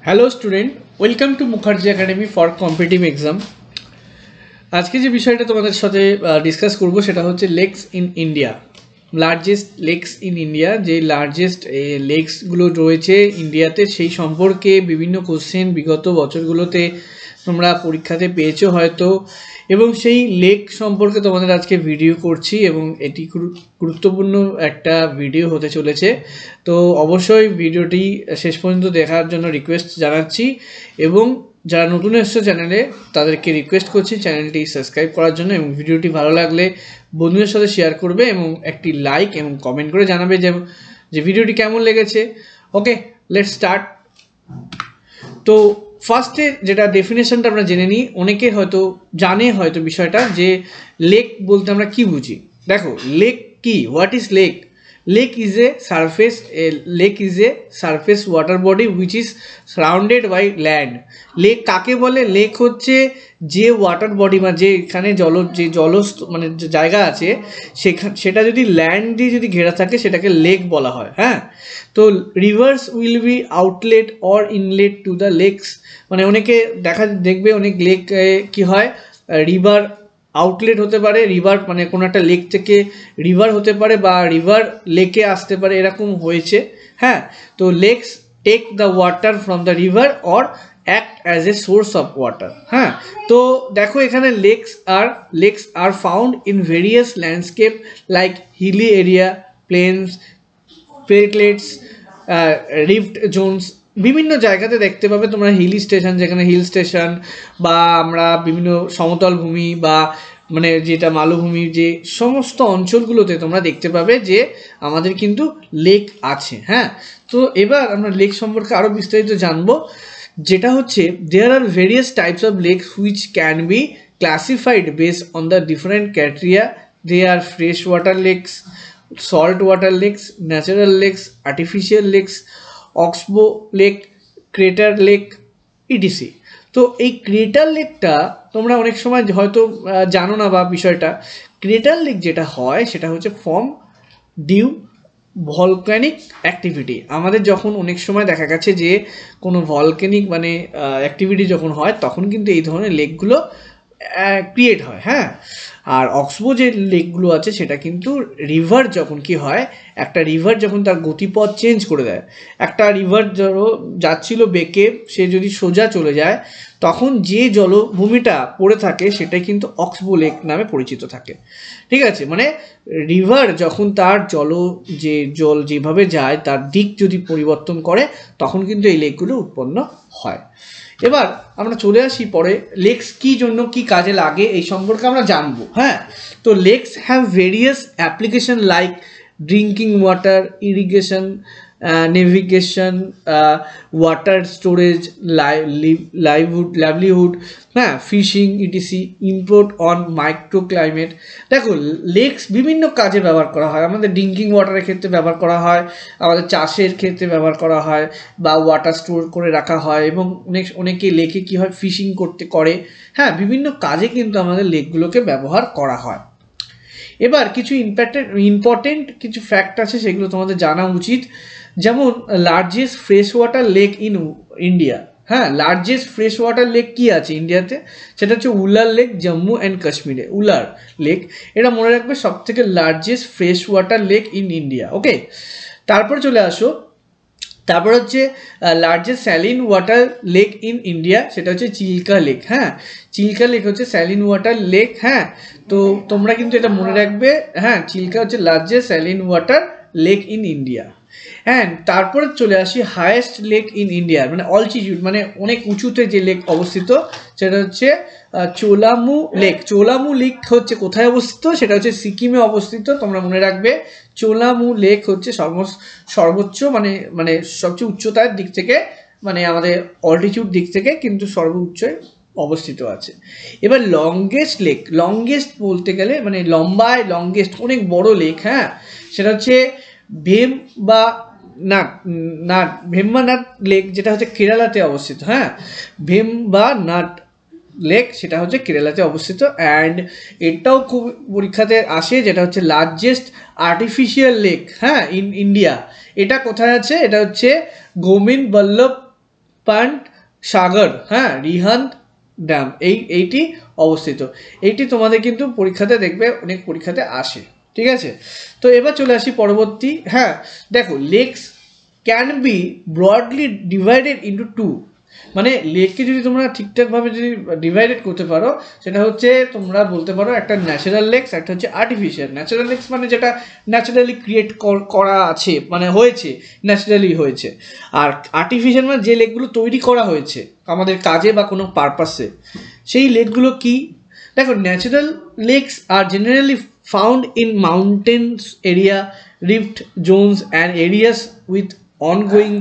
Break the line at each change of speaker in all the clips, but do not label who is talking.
Hello student, welcome to Mukherjee academy for competitive exam. আজকে যে বিষয়টা তোমাদের সাথে ডিসকাস করব সেটা হচ্ছে lakes in India, largest lakes in India. যে লার্জেস্ট লেকসগুলো রয়েছে ইন্ডিয়াতে সেই সম্পর্কে বিভিন্ন কোশ্চেন বিগত বছরগুলোতে তোমরা পরীক্ষাতে পেয়েছো হয়তো, এবং সেই লেক সম্পর্কে তোমাদের আজকে ভিডিও করছি এবং এটি গুরুত্বপূর্ণ একটা ভিডিও হতে চলেছে। তো অবশ্যই ভিডিওটি শেষ পর্যন্ত দেখার জন্য রিকোয়েস্ট জানাচ্ছি, এবং যারা নতুন এসছে চ্যানেলে তাদেরকে রিকোয়েস্ট করছি চ্যানেলটি সাবস্ক্রাইব করার জন্য, এবং ভিডিওটি ভালো লাগলে বন্ধুদের সাথে শেয়ার করবে এবং একটি লাইক এবং কমেন্ট করে জানাবে যে ভিডিওটি কেমন লেগেছে। ওকে, লেটস স্টার্ট। তো ফার্স্টে যেটা ডেফিনেশনটা আমরা জেনে নিই। অনেকে হয়তো জানে হয়তো বিষয়টা, যে লেক বলতে আমরা কি বুঝি। দেখো, লেক কি, what is lake? Lake is a surface water body which is surrounded by land. Lake কাকে বলে? লেক হচ্ছে যে ওয়াটার বডি বা যে এখানে মানে যে জায়গা আছে সেটা যদি ল্যান্ড দিয়ে যদি ঘেরা থাকে সেটাকে লেক বলা হয়। হ্যাঁ, তো rivers will be outlet or inlet to the lakes. মানে অনেকে দেখবে অনেক লেক কি হয়, রিভার আউটলেট হতে পারে। রিভার মানে কোনো একটা লেক থেকে রিভার হতে পারে বা রিভার লেকে আসতে পারে, এরকম হয়েছে। হ্যাঁ, তো lakes take the water from the river or act as a source of water. হ্যাঁ, তো দেখো এখানে lakes are found in various landscape like hilly area, plains, plateaus, rift zones. বিভিন্ন জায়গাতে দেখতে পাবে তোমরা হিলি স্টেশন, যেখানে হিল স্টেশন বা আমরা বিভিন্ন সমতল ভূমি বা মানে যেটা মালভূমি, যে সমস্ত অঞ্চলগুলোতে তোমরা দেখতে পাবে যে আমাদের কিন্তু লেক আছে। হ্যাঁ, তো এবার আমরা লেক সম্পর্কে আরও বিস্তারিত জানবো, যেটা হচ্ছে there are various types of lakes which can be classified based on the different criteria. They are fresh water lakes, salt water lakes, natural lakes, artificial lakes, oxbow lake, crater lake, etc. তো এই crater লেকটা তোমরা অনেক সময় হয়তো জানো না বা বিষয়টা। ক্রেটার লেক যেটা হয় সেটা হচ্ছে ফর্ম ডিউ ভলক্যানিক অ্যাক্টিভিটি। আমাদের যখন অনেক সময় দেখা গেছে যে কোনো ভলক্যানিক মানে অ্যাক্টিভিটি যখন হয় তখন কিন্তু এই ধরনের লেকগুলো ক্রিয়েট হয়। হ্যাঁ, আর অক্সবো যে লেকগুলো আছে সেটা কিন্তু রিভার যখন কি হয়, একটা রিভার যখন তার গতিপথ চেঞ্জ করে দেয়, একটা রিভার ধরো যাচ্ছিল বেঁকে, সে যদি সোজা চলে যায় তখন যে জলভূমিটা পড়ে থাকে সেটাই কিন্তু অক্সবো লেক নামে পরিচিত থাকে। ঠিক আছে, মানে রিভার যখন তার জল যেভাবে যায় তার দিক যদি পরিবর্তন করে তখন কিন্তু এই লেকগুলো উৎপন্ন হয়। এবার আমরা চলে আসি পরে লেকস কি জন্য কি কাজে লাগে এই সম্পর্কে আমরা জানবো। হ্যাঁ, তো lakes have various application like drinking water, irrigation, navigation, water storage, livelihood, হ্যাঁ, fishing, ETC, import on microclimate. দেখো, লেকস বিভিন্ন কাজে ব্যবহার করা হয়। আমাদের ড্রিঙ্কিং ওয়াটারের ক্ষেত্রে ব্যবহার করা হয়, আমাদের চাষের ক্ষেত্রে ব্যবহার করা হয়, বা ওয়াটার স্টোর করে রাখা হয়, এবং অনেকে লেকে কী হয় ফিশিং করে। হ্যাঁ, বিভিন্ন কাজে কিন্তু আমাদের লেকগুলোকে ব্যবহার করা হয়। এবার কিছু ইম্পর্টেন্ট কিছু ফ্যাক্ট আছে, সেগুলো তোমাদের জানা উচিত। যেমন largest fresh water lake in India. হ্যাঁ, লার্জেস্ট ফ্রেশ ওয়াটার লেক কি আছে ইন্ডিয়াতে? সেটা হচ্ছে উলার লেক, জম্মু অ্যান্ড কাশ্মীরে। উলার লেক, এটা মনে রাখবে, সব থেকে largest fresh water lake in India. Okay, তারপরে চলে আসো, তারপর হচ্ছে largest saline water lake in India, সেটা হচ্ছে চিল্কা লেক। হ্যাঁ, চিল্কা লেক হচ্ছে স্যালিন ওয়াটার লেক। হ্যাঁ, তো তোমরা কিন্তু এটা মনে রাখবে। হ্যাঁ, চিল্কা হচ্ছে largest saline water lake in India. হ্যাঁ, তারপরে চলে আসি হায়েস্ট লেক ইন ইন্ডিয়া, মানে অলটিটিউড, মানে অনেক উঁচুতে যে লেক অবস্থিত সেটা হচ্ছে চোলামু লেক। চোলামু লেক হচ্ছে কোথায় অবস্থিত? সেটা হচ্ছে সিকিমে অবস্থিত। তোমরা মনে রাখবে চোলামু লেক হচ্ছে সর্বোচ্চ মানে সবচেয়ে উচ্চতার দিক থেকে, মানে আমাদের অল্টিটিউড দিক থেকে কিন্তু সর্বোচ্চয় অবস্থিত আছে। এবার লংগেস্ট বলতে গেলে মানে লম্বায় লংগেস্ট, অনেক বড় লেক। হ্যাঁ, সেটা হচ্ছে ভেম্বানাট লেক, যেটা হচ্ছে কেরালাতে অবস্থিত। হ্যাঁ, ভেম্বানাট লেক সেটা হচ্ছে কেরালাতে অবস্থিত। অ্যান্ড এটাও খুব পরীক্ষাতে আসে, যেটা হচ্ছে লার্জেস্ট আর্টিফিশিয়াল লেক, হ্যাঁ, ইন ইন্ডিয়া। এটা কোথায় আছে? এটা হচ্ছে গোবিন্দ বল্লভ পান্ট সাগর, হ্যাঁ, রিহান্দ ড্যাম, এইটি অবস্থিত। এইটি তোমাদের কিন্তু পরীক্ষাতে দেখবে, অনেক পরীক্ষাতে আসে, ঠিক আছে। তো এবার চলে আসি পরবর্তী। হ্যাঁ, দেখো, lakes can be broadly divided into two, মানে লেককে যদি তোমরা ঠিকঠাকভাবে যদি ডিভাইডেড করতে পারো, সেটা হচ্ছে তোমরা বলতে পারো একটা ন্যাচারাল লেকস, একটা হচ্ছে আর্টিফিশিয়াল। ন্যাচারাল লেকস মানে যেটা ন্যাচারালি ক্রিয়েট করা আছে, মানে হয়েছে, ন্যাচারালি হয়েছে। আর আর্টিফিশিয়াল মানে যে লেকগুলো তৈরি করা হয়েছে আমাদের কাজে বা কোনো পারপাসে, সেই লেকগুলো কি? দেখো, natural lakes are generally found in mountains area, rift zones and areas with ongoing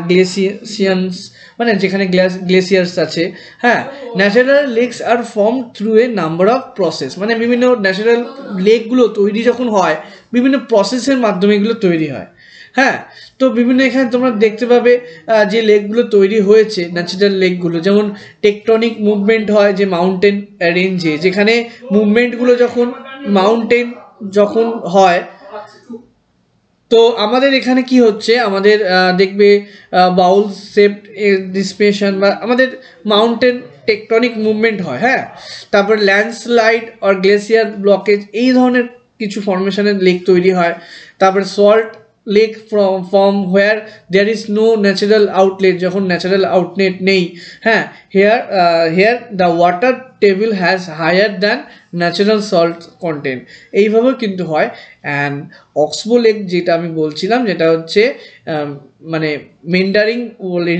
glaciations, মানে যেখানে গ্লেসিয়ার্স আছে। হ্যাঁ, natural lakes are form through a number of process, মানে বিভিন্ন ন্যাচারাল লেকগুলো তৈরি যখন হয় বিভিন্ন প্রসেসের মাধ্যমে এগুলো তৈরি হয়। হ্যাঁ, তো বিভিন্ন এখানে তোমরা দেখতে পাবে যে লেকগুলো তৈরি হয়েছে, ন্যাচারাল লেকগুলো, যেমন টেকটনিক মুভমেন্ট হয় যে মাউন্টেন রেঞ্জে, যেখানে মুভমেন্টগুলো যখন মাউন্টেন যখন হয়, তো আমাদের এখানে কি হচ্ছে, আমাদের দেখবে বাউল শেপ ডিসপ্রেশন বা আমাদের মাউন্টেন টেকটনিক মুভমেন্ট হয়। হ্যাঁ, তারপর ল্যান্ডস্লাইড আর গ্লেসিয়ার ব্লকেজ, এই ধরনের কিছু ফর্মেশনের লেক তৈরি হয়। তারপর salt lake from where there is no natural outlet, যখন ন্যাচারাল আউটলেট নেই। হ্যাঁ, here the water table has higher than natural salt content, এইভাবেও কিন্তু হয়। অ্যান্ড অক্সবো লেক যেটা আমি বলছিলাম, যেটা হচ্ছে মানে meandering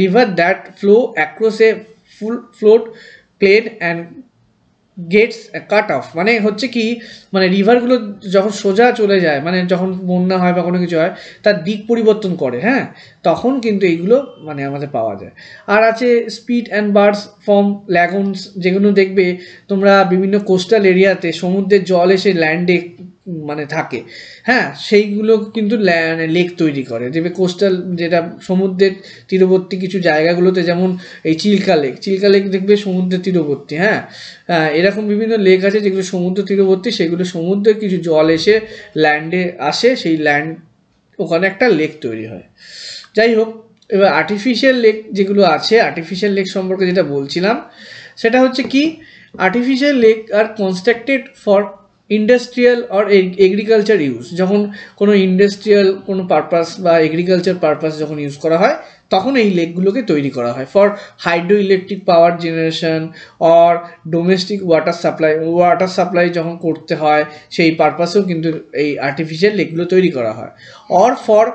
river that flow across a full float plain and gets cut off, মানে হচ্ছে কি, মানে রিভারগুলো যখন সোজা চলে যায়, মানে যখন বন্যা হয় বা কোনো কিছু হয়, তার দিক পরিবর্তন করে। হ্যাঁ, তখন কিন্তু এইগুলো মানে আমাদের পাওয়া যায়। আর আছে স্পিড অ্যান্ড বার্ডস ফ্রম ল্যাগুনস, যেগুলো দেখবে তোমরা বিভিন্ন কোস্টাল এরিয়াতে সমুদ্রের জল এসে ল্যান্ডে মানে থাকে। হ্যাঁ, সেইগুলো কিন্তু লেক তৈরি করে, দেখবে কোস্টাল, যেটা সমুদ্রের তীরবর্তী কিছু জায়গাগুলোতে, যেমন এই চিল্কা লেক দেখবে সমুদ্রের তীরবর্তী। হ্যাঁ, এরকম বিভিন্ন লেক আছে যেগুলো সমুদ্র তীরবর্তী, সেগুলো সমুদ্রের কিছু জল এসে ল্যান্ডে আসে, সেই ল্যান্ড ওখানে একটা লেক তৈরি হয়। যাই হোক, এবার আর্টিফিশিয়াল লেক যেগুলো আছে, আর্টিফিশিয়াল লেক সম্পর্কে যেটা বলছিলাম, সেটা হচ্ছে কি, artificial lake are constructed for industrial আর এগ্রিকালচার ইউজ, যখন কোনো ইন্ডাস্ট্রিয়াল কোনো পারপাস বা এগ্রিকালচার পারপাস যখন ইউজ করা হয়, তখন এই লেকগুলোকে তৈরি করা হয়। For hydro electric power generation or domestic water supply যখন করতে হয়, সেই পারপাসেও কিন্তু এই আর্টিফিশিয়াল লেকগুলো তৈরি করা হয়। Or for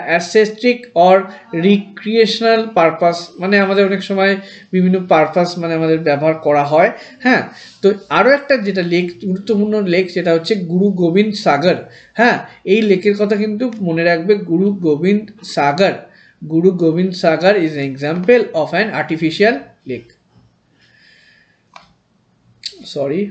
aesthetic or recreational purpose, মানে আমাদের অনেক সময় বিভিন্ন পারপাস মানে আমাদের ব্যবহার করা হয়। হ্যাঁ, তো আরও একটা যেটা লেক, গুরুত্বপূর্ণ লেক, সেটা হচ্ছে গুরু গোবিন্দ সাগর। হ্যাঁ, এই লেকের কথা কিন্তু মনে রাখবে, গুরু গোবিন্দ সাগর। Guru Gobind Sagar is an example of an artificial lake. Sorry.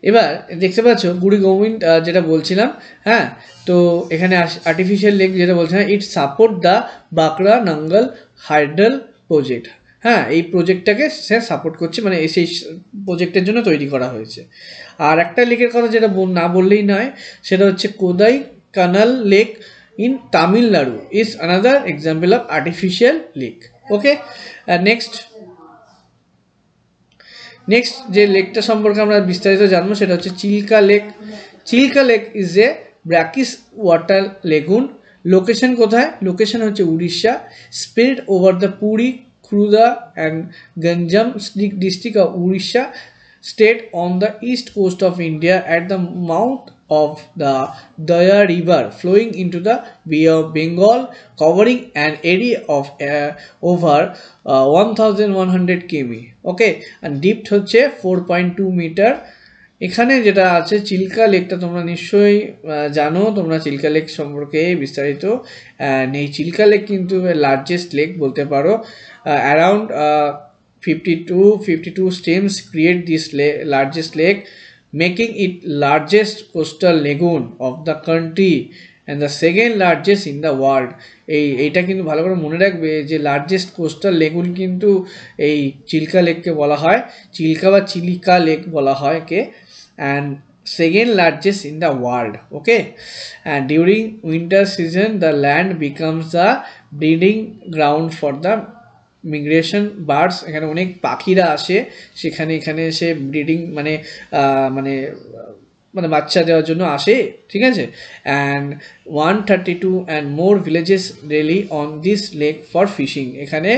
এবার দেখতে পাচ্ছ গুরু গোবিন্দ যেটা বলছিলাম। হ্যাঁ, তো এখানে আর্টিফিশিয়াল লেক যেটা বলছিলাম, ইট সাপোর্ট দ্য বাঁকড়া নাঙ্গল হাইড্রাল প্রজেক্ট। হ্যাঁ, এই প্রজেক্টটাকে সে সাপোর্ট করছে, মানে সেই প্রজেক্টের জন্য তৈরি করা হয়েছে। আর একটা লেকের কথা যেটা না বললেই নয়, সেটা হচ্ছে Kodaikanal lake in Tamil Nadu is another example of artificial lake. Okay, next যে লেকটা সম্পর্কে আমরা বিস্তারিত জানবো, সেটা হচ্ছে Chilka lake. Chilka lake is a brackish water lagoon. Location কোথায়? লোকেশন হচ্ছে Orissa. Spread over the Puri, Khurda and Ganjam district of Orissa state on the east coast of India at the mouth of the Daya river flowing into the Bay of Bengal, covering an area of over 1100 km. Okay, and depth হচ্ছে 4.2 metre. এখানে যেটা আছে চিল্কা লেকটা, তোমরা নিশ্চয়ই জানো, তোমরা Chilka lake সম্পর্কে বিস্তারিত। এই চিল্কা লেক কিন্তু লার্জেস্ট লেক বলতে পারো। Around 52 streams create this largest lake, making it largest coastal lagoon of the country and the second largest in the world. এইটা কিন্তু ভালো করে মনে রাখবে যে লার্জেস্ট কোস্টাল লেগুন কিন্তু এই চিল্কা লেককে বলা হয়, চিল্কা বা চিলিকা লেক বলা হয় কে। And second largest in the world. Okay, and during winter season the land becomes the breeding ground for the migration birds. এখানে অনেক পাখিরা আসে সেখানে, এখানে এসে ব্রিডিং মানে মানে মানে বাচ্চা দেওয়ার জন্য আসে, ঠিক আছে। And 132 and more villages rely on this lake for fishing. এখানে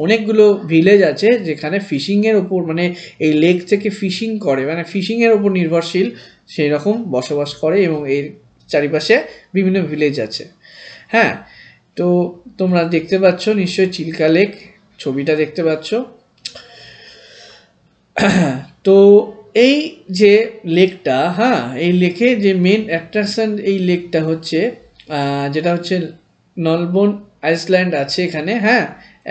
অনেকগুলো ভিলেজ আছে যেখানে ফিশিংয়ের ওপর মানে এই লেক থেকে ফিশিং করে, মানে ফিশিংয়ের ওপর নির্ভরশীল সেই রকম বসবাস করে, এবং এর চারিপাশে বিভিন্ন ভিলেজ আছে। হ্যাঁ, তো তোমরা দেখতে পাচ্ছ নিশ্চয়ই চিল্কা লেক, ছবিটা দেখতে পাচ্ছ। তো এই যে লেকটা, হ্যাঁ, এই লেকে যে মেন অ্যাট্রাকশন এই লেকটা হচ্ছে যেটা হচ্ছে নলবন আইসল্যান্ড আছে এখানে। হ্যাঁ,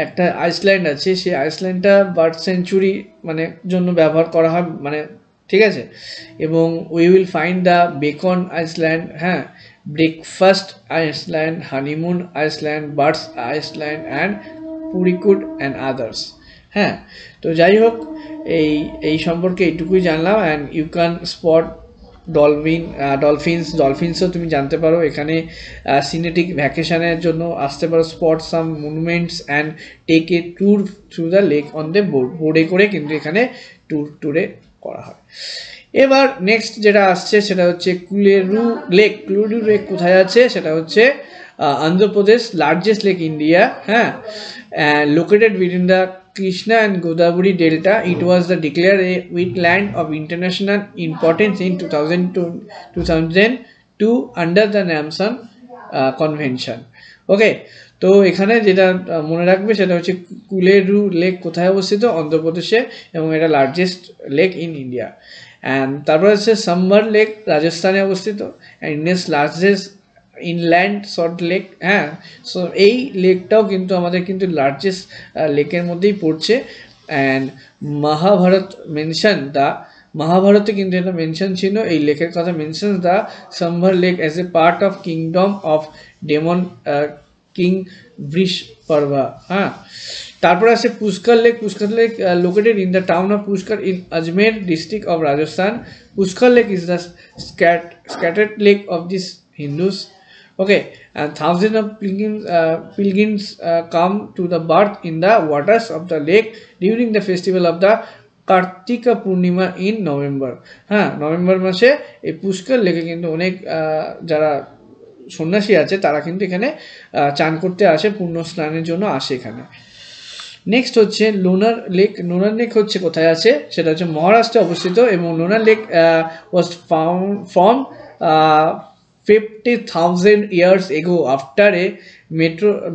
একটা আইসল্যান্ড আছে, সেই আইসল্যান্ডটা বার্ড সেঞ্চুরি মানে জন্য ব্যবহার করা হয়, মানে ঠিক আছে। এবং we will find the beacon island, হ্যাঁ, breakfast island, honeymoon island, birds island and Parikud and others. হ্যাঁ, তো যাই হোক এই সম্পর্কে এইটুকুই জানলাম। অ্যান্ড ইউ ক্যান স্পট ডলফিনসও তুমি জানতে পারো এখানে। সিনেটিক ভ্যাকেশনের জন্য আসতে পারো, spot some monuments and take a tour through the lake on the বোর্ডে করে কিন্তু এখানে ট্যুরে করা হয়। এবার নেক্সট যেটা আসছে সেটা হচ্ছে কুলেরু লেক। কুলেরু লেক কোথায় আছে? সেটা হচ্ছে অন্ধ্রপ্রদেশ, লার্জেস্ট লেক ইন্ডিয়া। হ্যাঁ, located within the Krishna and Godavari Delta. It was declared a wetland of international importance in 2002 under the Namsan Convention. ওকে, তো এখানে যেটা মনে রাখবে সেটা হচ্ছে কুলেরু লেক কোথায় অবস্থিত? অন্ধ্রপ্রদেশে, এবং এটা largest lake in India. And তারপর হচ্ছে সাম্বার লেক, রাজস্থানে অবস্থিত, and India's largest inland salt lake. হ্যাঁ, সো এই লেকটাও কিন্তু আমাদের কিন্তু লার্জেস্ট লেকের মধ্যেই পড়ছে। অ্যান্ড মহাভারতে কিন্তু এটা মেনশন ছিল, এই লেকের কথা mention the Sambhar lake as a part of kingdom of demon king Vrishaparva. হ্যাঁ, তারপর আছে Pushkar lake. Pushkar lake located in the town of Pushkar in Ajmer district of Rajasthan. Pushkar lake is the scattered lake of these Hindus. Okay, and thousands of pilgrims come to the birth in the waters of the lake during the festival of the Kartika Purnima in November. হ্যাঁ, November মাসে এই পুষ্কর লেকে কিন্তু অনেক যারা সন্ন্যাসী আছে তারা কিন্তু এখানে চান করতে আসে, পুণ্য স্নানের জন্য আসে এখানে। নেক্সট হচ্ছে লোনার লেক। লোনার লেক হচ্ছে কোথায় আছে? সেটা হচ্ছে মহারাষ্ট্রে অবস্থিত, এবং Lonar lake was found from 50,000 years ago after a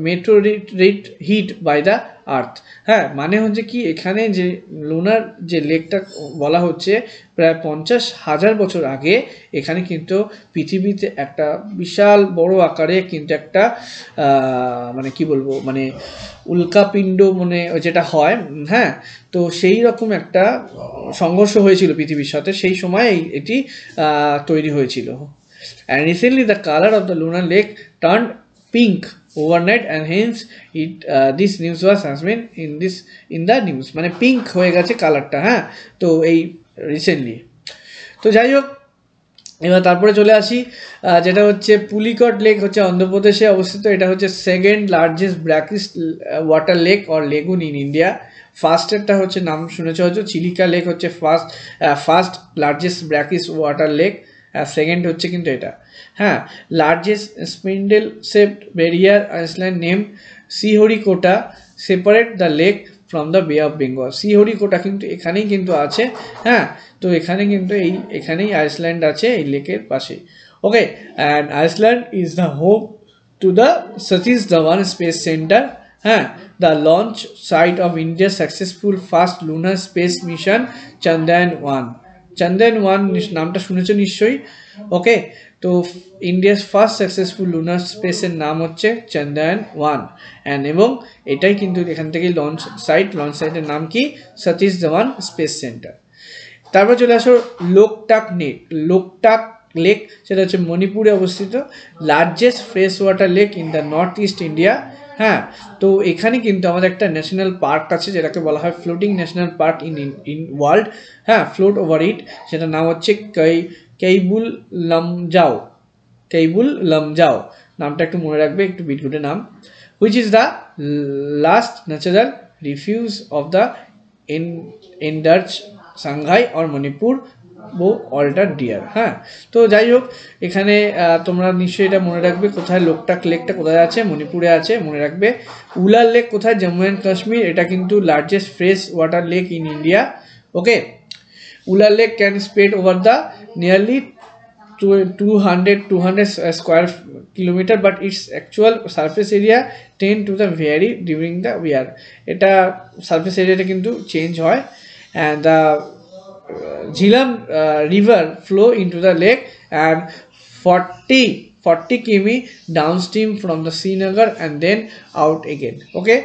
meteorite hit by the earth. হ্যাঁ, মানে হচ্ছে কি এখানে যে লুনার যে লেকটা বলা হচ্ছে প্রায় 50,000 বছর আগে এখানে কিন্তু পৃথিবীতে একটা বিশাল বড় আকারে কিন্তু একটা মানে কি বলবো, মানে উল্কাপিণ্ড মানে যেটা হয়, হ্যাঁ, তো সেই রকম একটা সংঘর্ষ হয়েছিল পৃথিবীর সাথে, সেই সময় এটি তৈরি হয়েছিল। And recently the color of the lunar lake turned pink overnight, and hence this news was transmitted in the news. মানে পিঙ্ক হয়ে গেছে কালারটা। হ্যাঁ, তো এই রিসেন্টলি। তো যাই হোক, এবার তারপরে চলে আসি যেটা হচ্ছে পুলিকট লেক, হচ্ছে অন্ধ্রপ্রদেশে অবস্থিত। এটা হচ্ছে second largest brackish water lake or lagoon in India. ফার্স্টেরটা হচ্ছে নাম শুনেছ হয়তো, চিলিকা লেক হচ্ছে first largest brackish water lake, second হচ্ছে কিন্তু এটা। হ্যাঁ, largest spindle shaped barrier island name Sriharikota separate the lake from the bay of Bengal. Sriharikota কিন্তু এখানেই কিন্তু আছে। হ্যাঁ, তো এখানে কিন্তু এখানেই আইসল্যান্ড আছে এই লেকের পাশে। Okay, and island is the home to the Satish Dhawan space centre. হ্যাঁ, দ্য লঞ্চ সাইট অফ ইন্ডিয়ার successful first lunar space mission Chandrayaan one. Chandrayaan one নামটা শুনেছো নিশ্চয়ই। ওকে, তো ইন্ডিয়ার ফার্স্ট সাকসেসফুল লুনার স্পেসের নাম হচ্ছে চন্দ্রয়ান-1, অ্যান্ড এবং এটাই কিন্তু এখান থেকে লঞ্চ সাইটের নাম কি? Satish Dhawan space centre. তারপর চলে আসো লোকটাক লেক, সেটা হচ্ছে মণিপুরে অবস্থিত, largest fresh water lake in the north east India. হ্যাঁ, তো এখানে কিন্তু আমাদের একটা ন্যাশনাল পার্ক আছে যেটাকে বলা হয় floating national park in world. হ্যাঁ, ফ্লোট ওভার ইট, সেটার নাম হচ্ছে কেইবুল লামজাও, কেইবুল লামজাও নামটা একটু মনে রাখবে, একটু বিটগুটের নাম। Which is the last natural refuge of the endangered Sangai or Manipur brow antlered deer. হ্যাঁ, তো যাই হোক এখানে তোমরা নিশ্চয়ই এটা মনে রাখবে কোথায় লোকটাক লেকটা কোথায় আছে, মণিপুরে আছে, মনে রাখবে। উলার লেক কোথায়, জম্মু অ্যান্ড কাশ্মীর, এটা কিন্তু largest fresh water lake in India. Okay, Wular lake can spread over the nearly 200 square kilometer, but its actual surface area tend to the vary during the year. এটা সারফেস এরিয়াটা কিন্তু চেঞ্জ হয়। and the Jhelum river flow into the lake and 40 km downstream from the Srinagar and then out again. Okay,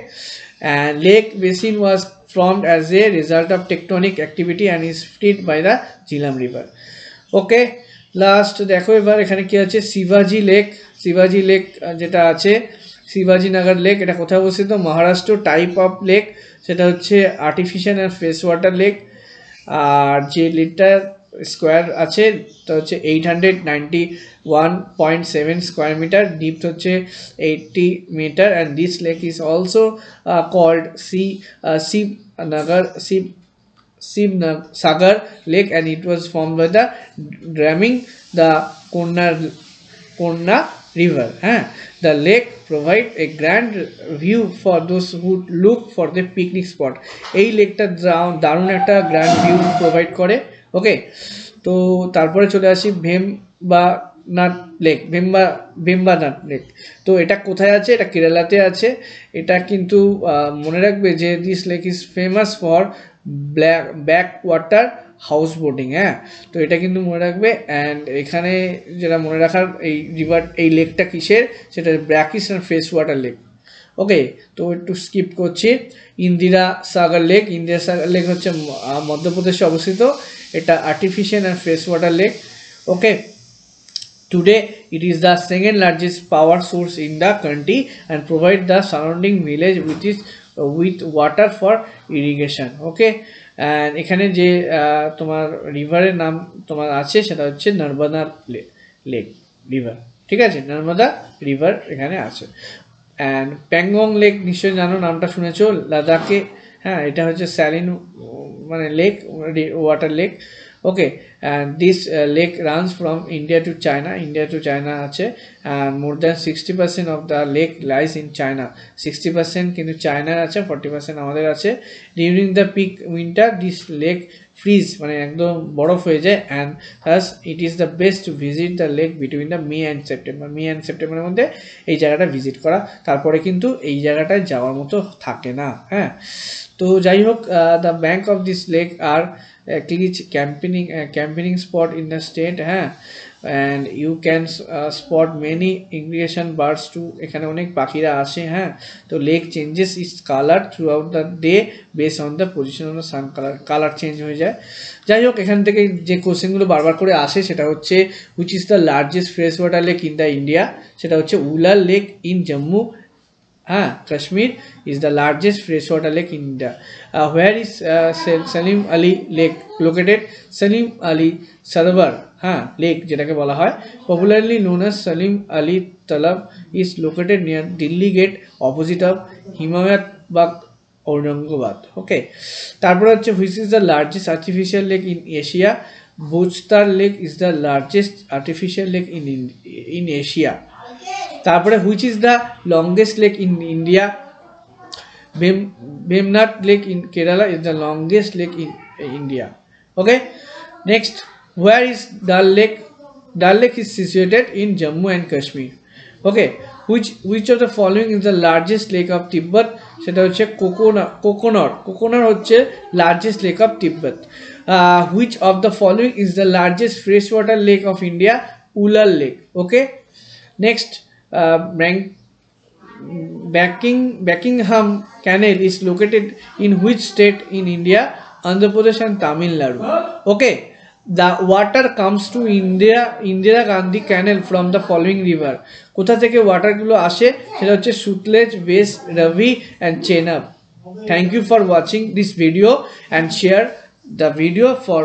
and lake basin was formed as a result of tectonic activity and is fed by the Jhelum river. Okay, last দেখো এবার এখানে কি আছে, শিবাজি lake. শিবাজি lake যেটা আছে শিবাজি নগর লেক, এটা কোথায় অবস্থিত, মহারাষ্ট্র। টাইপ অফ লেক সেটা হচ্ছে artificial and fresh water lake. আর যে লিটার স্কোয়ার আছে তা হচ্ছে 891.7 স্কোয়ার মিটার, ডিপ হচ্ছে 80 metre. And this lake is also called Sagar Lake, and it was formed by the damming the Konna river. The lake provide a grand view for those who look for the picnic spot. এই লেকটা দারুণ একটা grand view provide করে। ওকে, তো তারপরে চলে আসি Vembanad lake. Vembanad lake, তো এটা কোথায় আছে, এটা কেরালাতে আছে। এটা কিন্তু মনে রাখবে যে this lake is famous for back water house boating. হ্যাঁ, তো এটা কিন্তু মনে রাখবে। অ্যান্ড এখানে যেটা মনে রাখার, এই লেকটা কিসের, সেটা brackish and fresh water lake. ওকে, তো একটু স্কিপ করছি। ইন্দিরা সাগর লেক। ইন্দিরা সাগর লেক হচ্ছে মধ্যপ্রদেশে অবস্থিত। এটা artificial and fresh water lake. Okay, today it is the second largest power source in the country and provide the surrounding village with water for irrigation. Okay, and এখানে যে তোমার রিভারের নাম তোমার আছে সেটা হচ্ছে নর্মদা লেক রিভার। ঠিক আছে, নর্মদা রিভার এখানে আছে। অ্যান্ড প্যাংগং লেক নিশ্চয়ই জানো, নামটা শুনেছো, লাদাখে। হ্যাঁ, এটা হচ্ছে স্যালিন মানে lake, water lake. Okay, and this lake runs from India to China আছে। and more than 60% of the lake lies in China। 60% কিন্তু চায়নার আছে, 40% আমাদের আছে। during the peak winter this lake freeze, মানে একদম বরফ হয়ে যায়। and thus it is the best to visit the lake between the May and September মধ্যে এই জায়গাটা ভিজিট করা। তারপরে কিন্তু এই জায়গাটায় যাওয়ার মতো থাকে না। হ্যাঁ, তো যাই হোক, the bank of this lake are cleach camping spot in the state। হ্যাঁ, and you can spot many irrigation birds too, এখানে অনেক পাখিরা আসে। হ্যাঁ, তো lake changes its color throughout the day based on the position of the sun, colour change হয়ে যায়। যাই হোক, এখান থেকে যে কোশ্চেনগুলো বারবার করে আসে সেটা হচ্ছে which is the largest fresh water lake in the India, সেটা হচ্ছে Wular lake in Jammu Kashmir is the largest freshwater lake in India. Where is Salim Ali Lake located? Salim Ali Sarovar lake যেটাকে বলা হয়, popularly known as Salim Ali Talab, is located near Delhi Gate opposite of Himayat Bagh, Aurangabad. Okay, তারপর হচ্ছে which is the largest artificial lake in Asia? Bhuchtar Lake is the largest artificial lake in Asia. তারপরে which is the longest lake in India? Bhemnath Lake in Kerala is the longest lake in India. Okay, next, where is Dal Lake? Dal Lake is situated in Jammu and Kashmir. Okay, which of the following is the largest lake of Tibet? সেটা হচ্ছে কোকোনর হচ্ছে largest lake of Tibet. Which of the following is the largest freshwater lake of India? Ular Lake. Okay, next, Buckingham Canal is located in which state in India? Andhra Pradesh and Tamil Nadu. Okay, the water comes to Indira Gandhi Canal from the following river. কোথা থেকে water গুলো আসে সেটা হচ্ছে Sutlej, base, Ravi and Chenab. Thank you for watching this video and share the video for